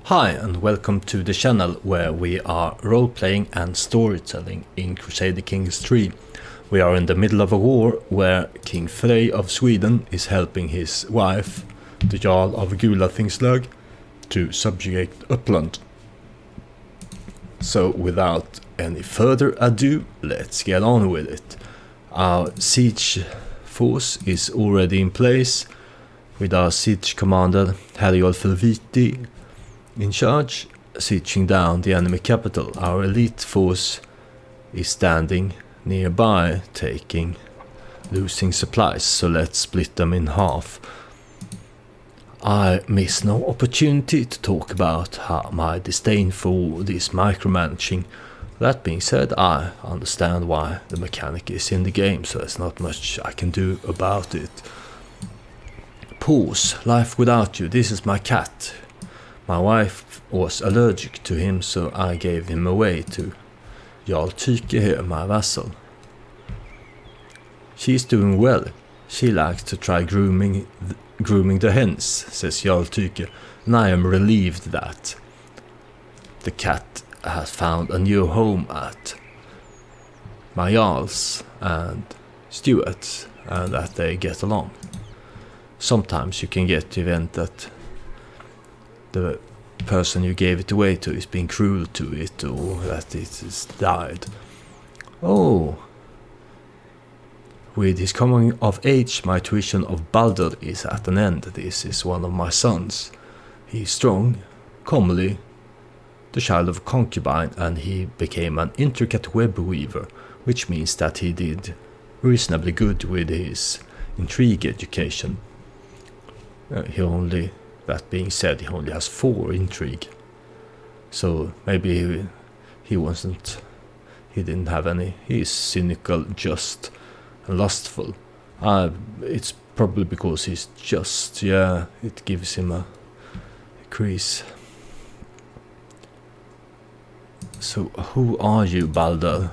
Hi and welcome to the channel where we are role-playing and storytelling in Crusader Kings 3. We are in the middle of a war where King Frey of Sweden is helping his wife, the Jarl of Gulathingslag, to subjugate Uppland. So without any further ado, let's get on with it. Our siege force is already in place with our siege commander Herjolf Viti in charge, sieging down the enemy capital. Our elite force is standing nearby, losing supplies, so let's split them in half. I miss no opportunity to talk about my disdain for this micromanaging. That being said, I understand why the mechanic is in the game, so there's not much I can do about it. Pause. Life without you. This is my cat. My wife was allergic to him, so I gave him away to Jarl Tyke here, my vassal. She's doing well. She likes to try grooming the hens, says Jarl Tyke, and I am relieved that the cat has found a new home at my Jarls and Stuart's, and that they get along. Sometimes you can get the event that the person you gave it away to is being cruel to it, or that it has died. Oh, with his coming of age, my tuition of Balder is at an end. This is one of my sons. He is strong, comely, the child of a concubine, and he became an intricate web weaver, which means that he did reasonably good with his intrigue education. That being said, he only has 4 intrigue, so maybe he didn't have any. He's cynical, just, and lustful. It's probably because he's just, it gives him a crease. So who are you, Balder?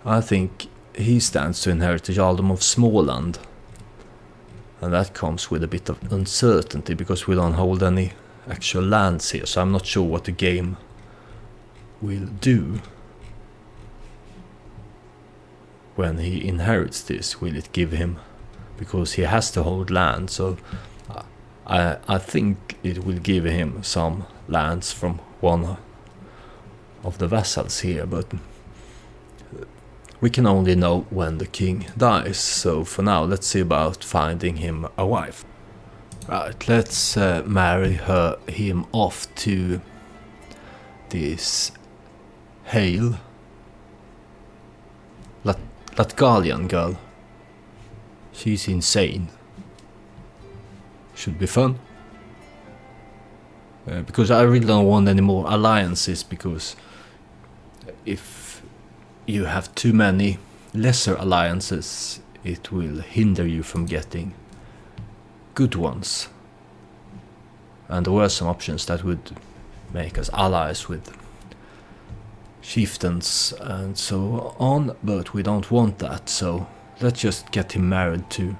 I think he stands to inherit the Jarldom of Småland. And that comes with a bit of uncertainty because we don't hold any actual lands here, so I'm not sure what the game will do when he inherits this. Will it give him, because he has to hold land, so I think it will give him some lands from one of the vassals here, but we can only know when the king dies, so for now let's see about finding him a wife. Right, let's marry him off to this Hale Latgalian girl. She's insane. Should be fun. Because I really don't want any more alliances, because if you have too many lesser alliances, it will hinder you from getting good ones. And there were some options that would make us allies with chieftains and so on, but we don't want that, so let's just get him married to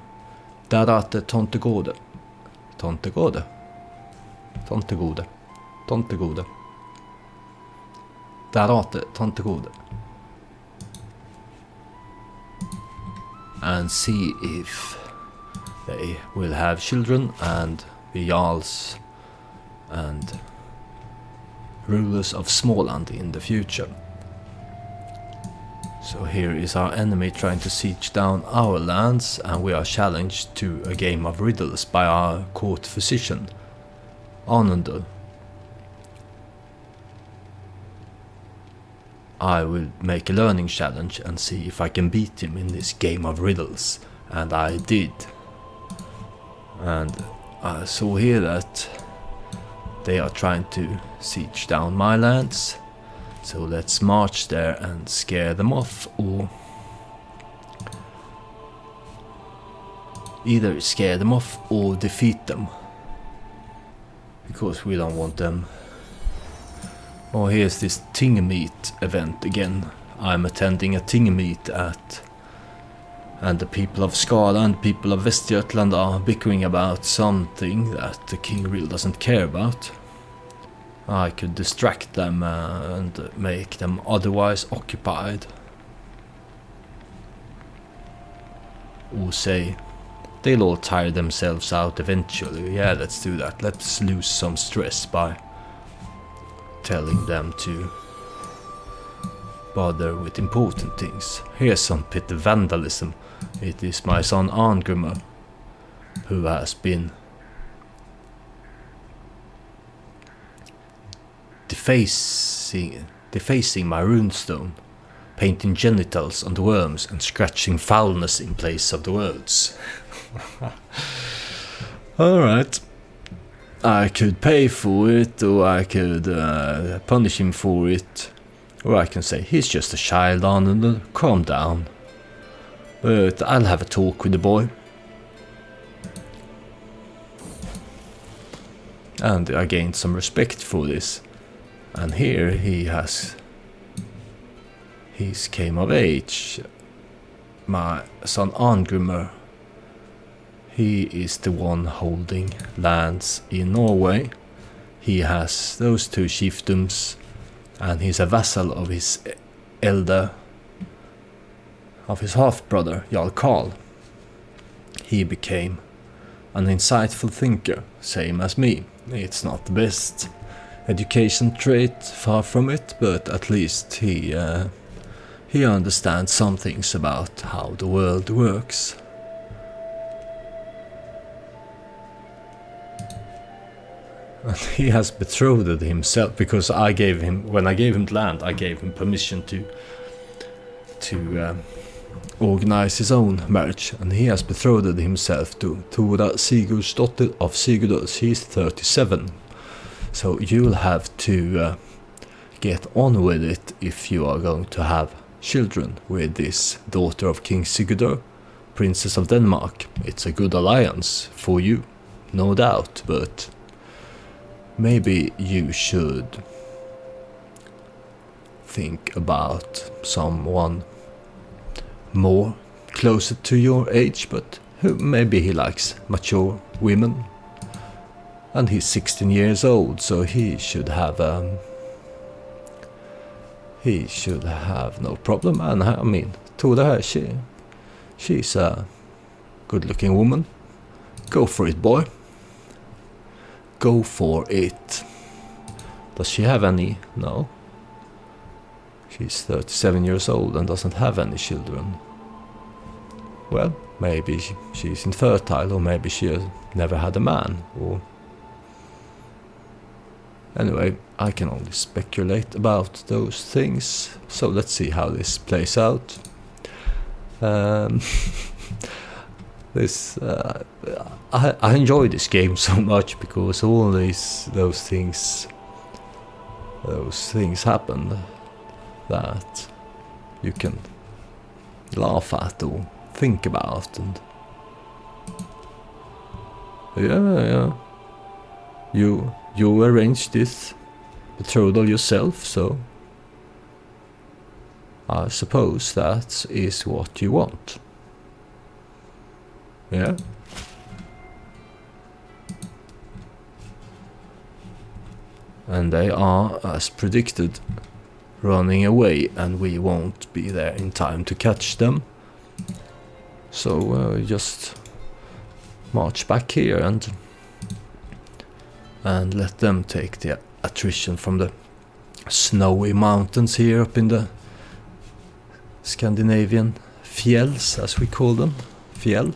Darate Tomtegode. Tomtegode? Tomtegode. Tomtegode. Darate Tomtegode. And see if they will have children and be jarls and rulers of Småland in the future. So here is our enemy trying to siege down our lands, and we are challenged to a game of riddles by our court physician, Anundr. I will make a learning challenge and see if I can beat him in this game of riddles, and I did. And I saw here that they are trying to siege down my lands, so let's march there and scare them off, or either scare them off or defeat them, because we don't want them. Oh, here's this Tingemeet event again. I'm attending a Tingemeet and the people of Skala and people of Västergötland are bickering about something that the king really doesn't care about. I could distract them and make them otherwise occupied. Or say, they'll all tire themselves out eventually. Yeah, let's do that. Let's lose some stress by telling them to bother with important things. Here's some petty vandalism. It is my son Angrimer who has been defacing my runestone, painting genitals on the worms and scratching foulness in place of the words. Alright. I could pay for it, or I could punish him for it, or I can say, he's just a child, Arnold, calm down. But I'll have a talk with the boy. And I gained some respect for this. And here he's came of age. My son Angrimer, he is the one holding lands in Norway. He has those 2 chiefdoms, and he's a vassal of his half-brother, Jarl Karl. He became an insightful thinker, same as me. It's not the best education trait, far from it, but at least he understands some things about how the world works. And he has betrothed himself, because when I gave him land, I gave him permission to organize his own marriage, and he has betrothed himself to Tora Sigurdsdottir of Sigurdur. She's 37, so you'll have to get on with it if you are going to have children with this daughter of King Sigurdur, Princess of Denmark. It's a good alliance for you, no doubt, but maybe you should think about someone more closer to your age, but who maybe he likes mature women. And he's 16 years old, so he should have no problem. And I mean, Tora, she's a good-looking woman. Go for it, boy. Go for it. Does she have any? No. She's 37 years old and doesn't have any children. Well, maybe she's infertile, or maybe she has never had a man, or... Anyway, I can only speculate about those things, so let's see how this plays out. I enjoy this game so much because all those things happen that you can laugh at or think about, and yeah, you arranged this betrothal yourself, so I suppose that is what you want. Yeah. And they are, as predicted, running away, and we won't be there in time to catch them. So just march back here and let them take the attrition from the snowy mountains here up in the Scandinavian fjells, as we call them. Fjell.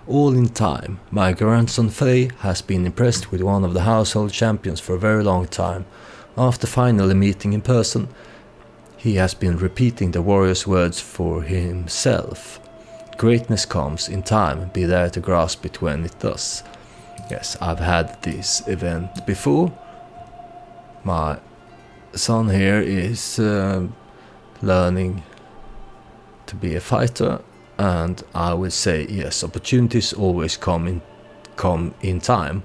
All in time. My grandson Frey has been impressed with one of the household champions for a very long time. After finally meeting in person, he has been repeating the warrior's words for himself. Greatness comes in time, be there to grasp it when it does. Yes, I've had this event before. My son here is learning to be a fighter, and I would say yes, opportunities always come in time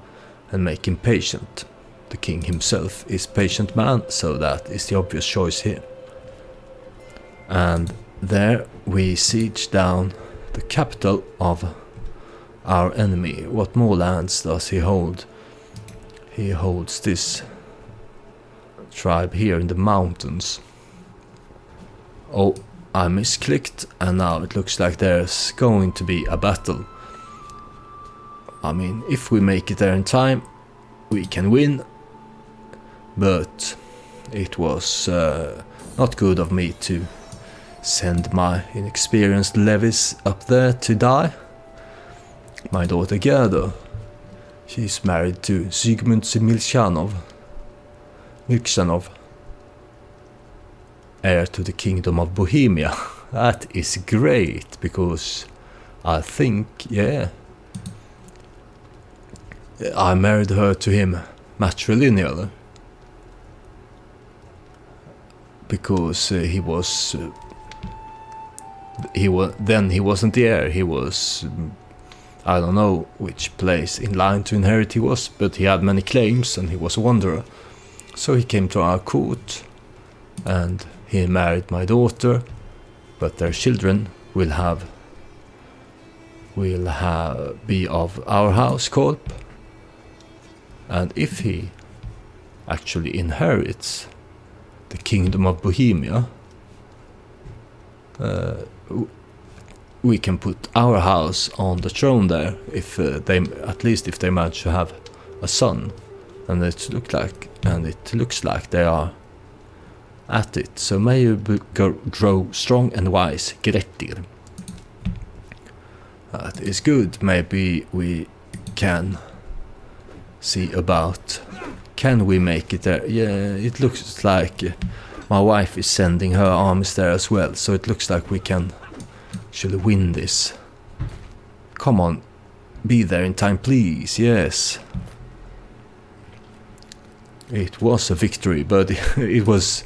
and make him patient. The king himself is patient man, so that is the obvious choice here. And there we siege down the capital of our enemy. What more lands does he hold? He holds this tribe here in the mountains. Oh, I misclicked, and now it looks like there's going to be a battle. I mean, if we make it there in time, we can win. But it was not good of me to send my inexperienced levies up there to die. My daughter Gerda, she's married to Zygmunt Milchanov, heir to the kingdom of Bohemia. That is great, because I think, yeah, I married her to him matrilineally, because he wasn't the heir. He was, I don't know which place in line to inherit he was, but he had many claims and he was a wanderer. So he came to our court and he married my daughter, but their children will be of our house, Korp. And if he actually inherits the kingdom of Bohemia, we can put our house on the throne there, if they manage to have a son, and it looks like they are at it. So may you grow strong and wise, Grettir. That is good. Maybe we can see about, can we make it there? Yeah, it looks like my wife is sending her armies there as well, so it looks like we can actually win this. Come on, be there in time, please. Yes. It was a victory, but it was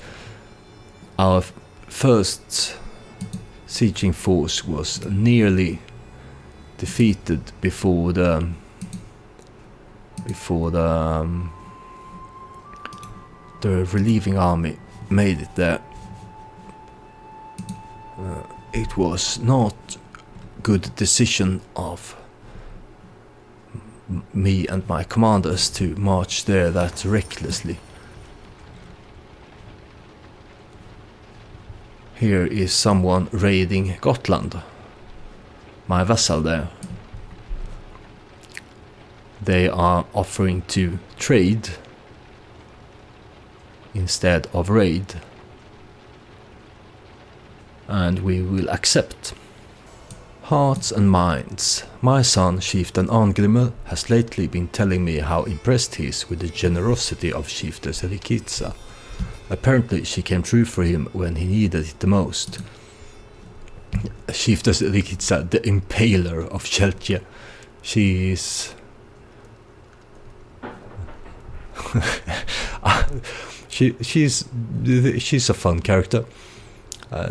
our first sieging force was nearly defeated before the relieving army made it there. It was not good decision of me and my commanders to march there that recklessly. Here is someone raiding Gotland, my vassal there. They are offering to trade instead of raid, and we will accept. Hearts and minds. My son, Chieftain Angrimmer, has lately been telling me how impressed he is with the generosity of Chieftess Rikiza. Apparently she came through for him when he needed it the most. Chieftess Rikiza, the impaler of Cheltia. She is... she's a fun character.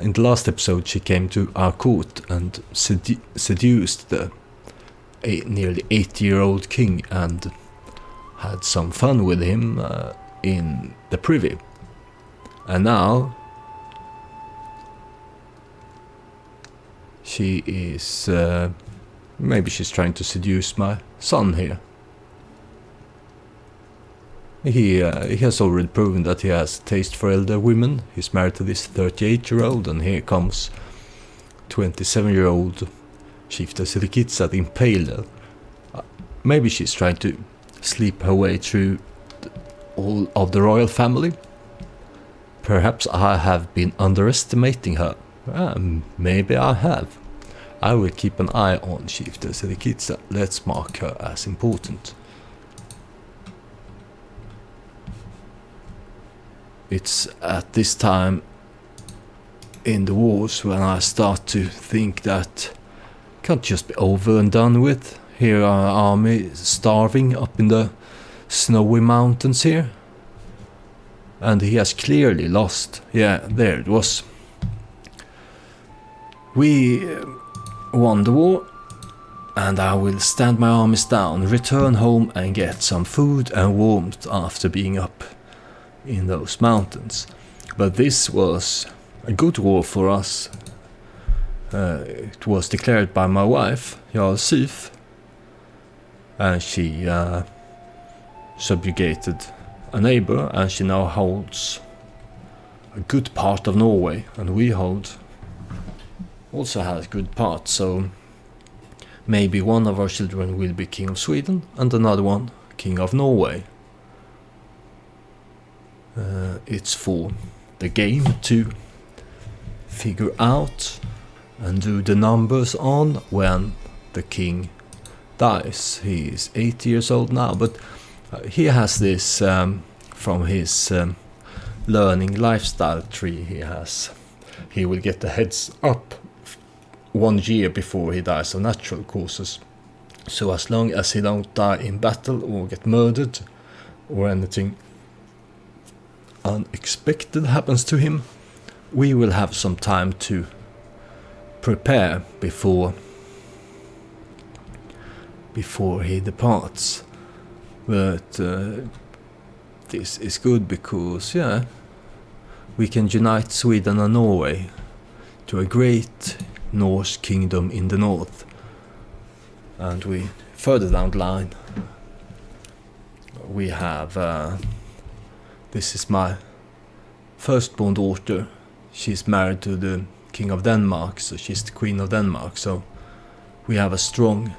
In the last episode she came to our court and seduced the nearly 80-year-old king and had some fun with him in the privy. And now she is maybe she's trying to seduce my son here. He has already proven that he has taste for elder women. He's married to this 38-year-old, and here comes 27-year-old Chieftess Rikiza, the Impaler. Maybe she's trying to sleep her way through all of the royal family. Perhaps I have been underestimating her. Maybe I have. I will keep an eye on Chieftess Rikiza. Let's mark her as important. It's at this time in the wars when I start to think that can't just be over and done with. Here our army starving up in the snowy mountains here. And he has clearly lost. Yeah, there it was. We won the war, and I will stand my armies down, return home and get some food and warmth after being up in those mountains. But this was a good war for us. It was declared by my wife, Jarl Sif, and she subjugated a neighbor, and she now holds a good part of Norway, and we also has good part. So maybe one of our children will be king of Sweden and another one king of Norway. It's for the game to figure out and do the numbers on when the king dies. He is 80 years old now, but he has this from his learning lifestyle tree. He will get the heads up 1 year before he dies of natural causes. So as long as he don't die in battle or get murdered or anything unexpected happens to him, we will have some time to prepare before he departs. But this is good because we can unite Sweden and Norway to a great Norse kingdom in the north. And we further down the line we have this is my firstborn daughter. She's married to the king of Denmark, so she's the queen of Denmark. So we have a strong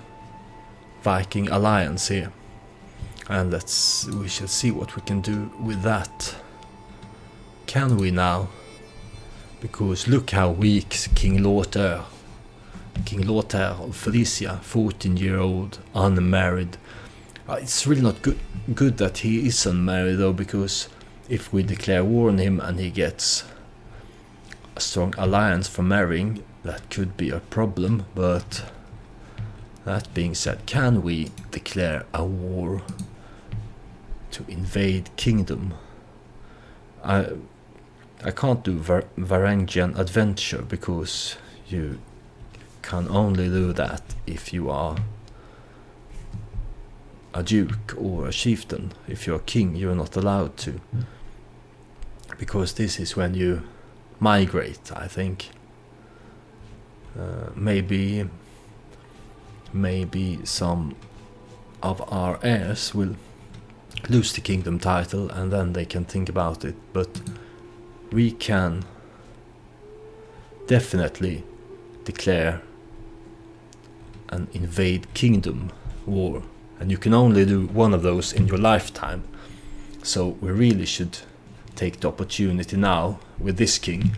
Viking alliance here, and we shall see what we can do with that. Can we now? Because look how weak King Lothar of Frisia, 14-year-old, unmarried. It's really not good that he is unmarried though, because if we declare war on him and he gets a strong alliance for marrying, that could be a problem. But that being said, can we declare a war to invade kingdom? I can't do Varangian adventure because you can only do that if you are a duke or a chieftain. If you're a king, you're not allowed to, because this is when you migrate, I think. Maybe some of our heirs will lose the kingdom title and then they can think about it, but we can definitely declare an invade kingdom war, and you can only do one of those in your lifetime. So we really should take the opportunity now with this king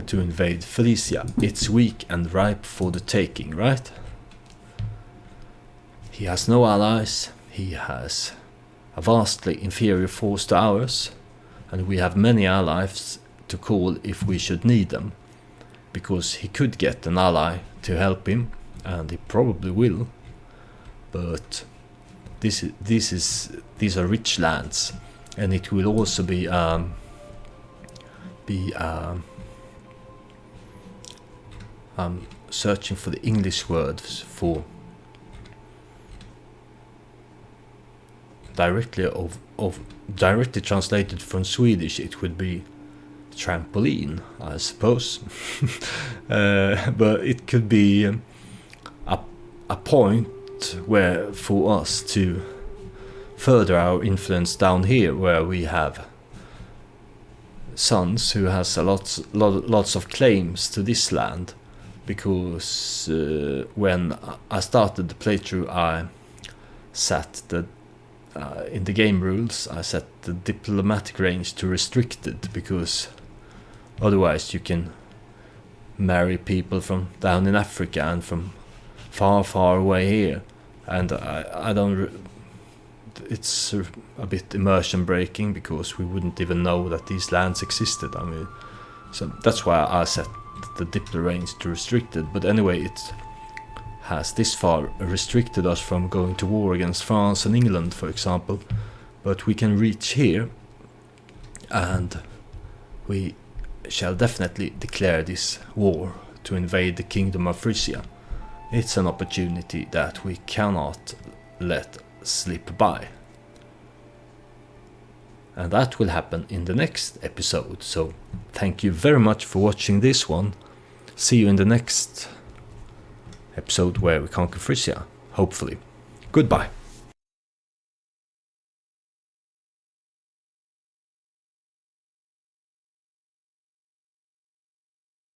to invade Frisia. It's weak and ripe for the taking, right? He has no allies, he has a vastly inferior force to ours, and we have many allies to call if we should need them, because he could get an ally to help him, and he probably will. But these are rich lands, and it will also be searching for the English words for directly translated from Swedish. It would be trampoline, I suppose. But it could be a point where for us to further our influence down here, where we have sons who has lots of claims to this land. Because when I started the playthrough, I set in the game rules, I set the diplomatic range to restricted, because otherwise you can marry people from down in Africa and from far away here, and I don't. It's a bit immersion breaking, because we wouldn't even know that these lands existed. I mean, so that's why I set the diplo range to restricted. But anyway, it has this far restricted us from going to war against France and England, for example. But we can reach here, and we shall definitely declare this war to invade the kingdom of Frisia. It's an opportunity that we cannot let slip by. And that will happen in the next episode. So thank you very much for watching this one. See you in the next episode where we conquer Frisia, hopefully. Goodbye.